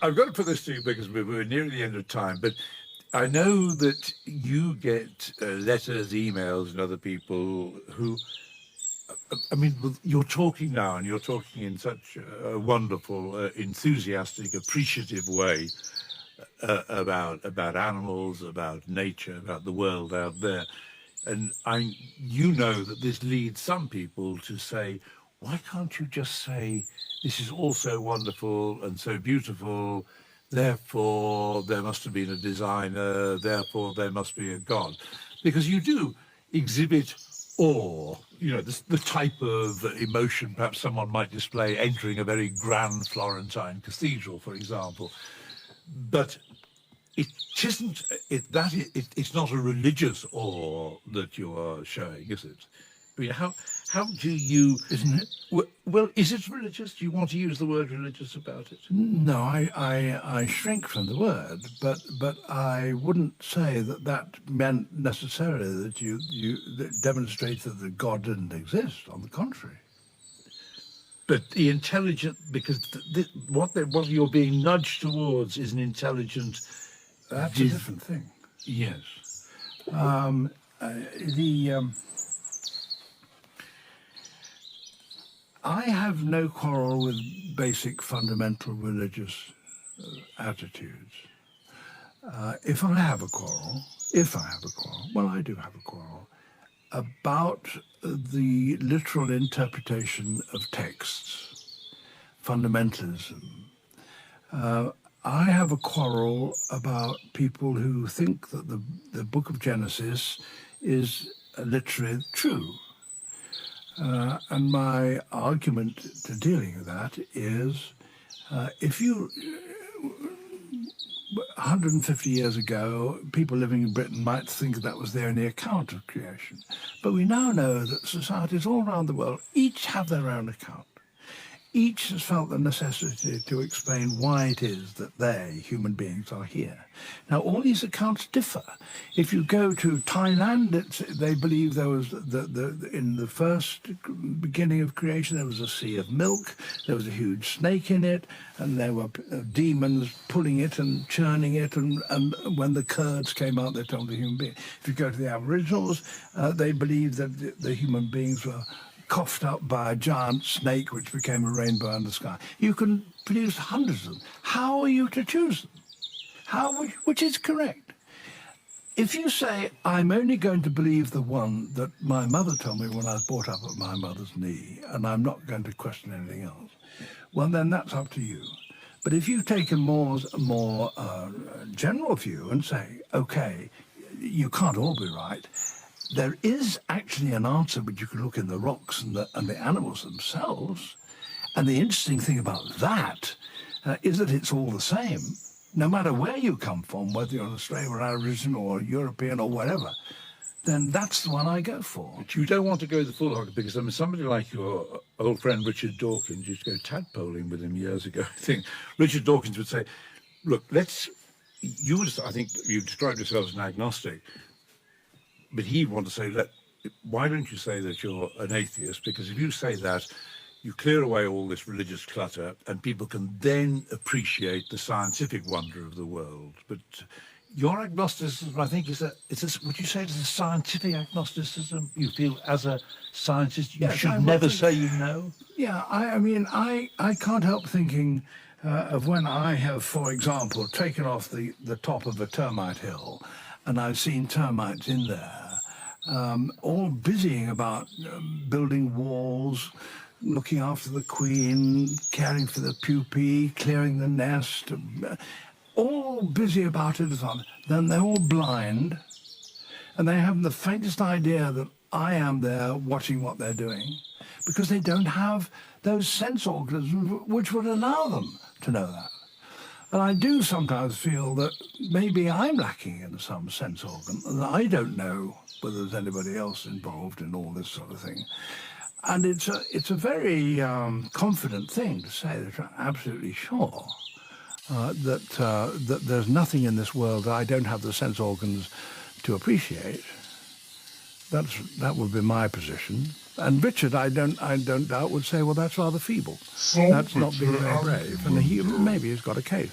I've got to put this to you because we're nearing the end of time, but I know that you get letters, emails, and other people who, I mean, you're talking now and you're talking in such a wonderful, enthusiastic, appreciative way about animals, about nature, about the world out there. And you know that this leads some people to say, why can't you just say, this is all so wonderful and so beautiful, therefore there must have been a designer, therefore there must be a God? Because you do exhibit awe, you know, the type of emotion perhaps someone might display entering a very grand Florentine cathedral, for example. But it isn't it's not a religious awe that you are showing, is it? I mean, how do you? Isn't it? Well, is it religious? Do you want to use the word religious about it? No, I shrink from the word, but I wouldn't say that that meant necessarily that that demonstrated that God didn't exist. On the contrary. But the intelligent, because what you're being nudged towards is an intelligent. That's a different thing. Yes. The I have no quarrel with basic fundamental religious attitudes. If I have a quarrel, well, I do have a quarrel about the literal interpretation of texts, fundamentalism. I have a quarrel about people who think that the book of Genesis is literally true. And my argument to dealing with that is if you 150 years ago, people living in Britain might think that was the only account of creation. But we now know that societies all around the world each have their own account. Each has felt the necessity to explain why it is that they, human beings, are here. Now, all these accounts differ. If you go to Thailand, they believe there was, in the first beginning of creation, there was a sea of milk, there was a huge snake in it, and there were demons pulling it and churning it, and when the curds came out, they told the human being. If you go to the Aboriginals, they believe that the human beings were coughed up by a giant snake which became a rainbow in the sky. You can produce hundreds of them. How are you to choose them? Which is correct? If you say, I'm only going to believe the one that my mother told me when I was brought up at my mother's knee, and I'm not going to question anything else, well, then that's up to you. But if you take a more general view and say, okay, you can't all be right, there is actually an answer, but you can look in the rocks and the animals themselves. And the interesting thing about that is that it's all the same, no matter where you come from, whether you're an Australian or Aboriginal or European or whatever, then that's the one I go for. But you don't want to go the full hog, because I mean, somebody like your old friend Richard Dawkins used to go tadpoling with him years ago. I think Richard Dawkins would say, look, I think you described yourself as an agnostic, but he'd want to say, why don't you say that you're an atheist? Because if you say that, you clear away all this religious clutter and people can then appreciate the scientific wonder of the world. But your agnosticism, I think, would you say it's a scientific agnosticism? You feel as a scientist you should never say you know? Yeah, I mean, I can't help thinking of when I have, for example, taken off the top of a termite hill, and I've seen termites in there, all busying about building walls, looking after the queen, caring for the pupae, clearing the nest, all busy about it. Then they're all blind, and they haven't the faintest idea that I am there watching what they're doing, because they don't have those sense organs which would allow them to know that. And I do sometimes feel that maybe I'm lacking in some sense organ, and I don't know whether there's anybody else involved in all this sort of thing. And it's a very confident thing to say that I'm absolutely sure that there's nothing in this world that I don't have the sense organs to appreciate. That would be my position. And Richard, I don't doubt, would say, well, that's rather feeble. That's not being very brave. And maybe he's got a case.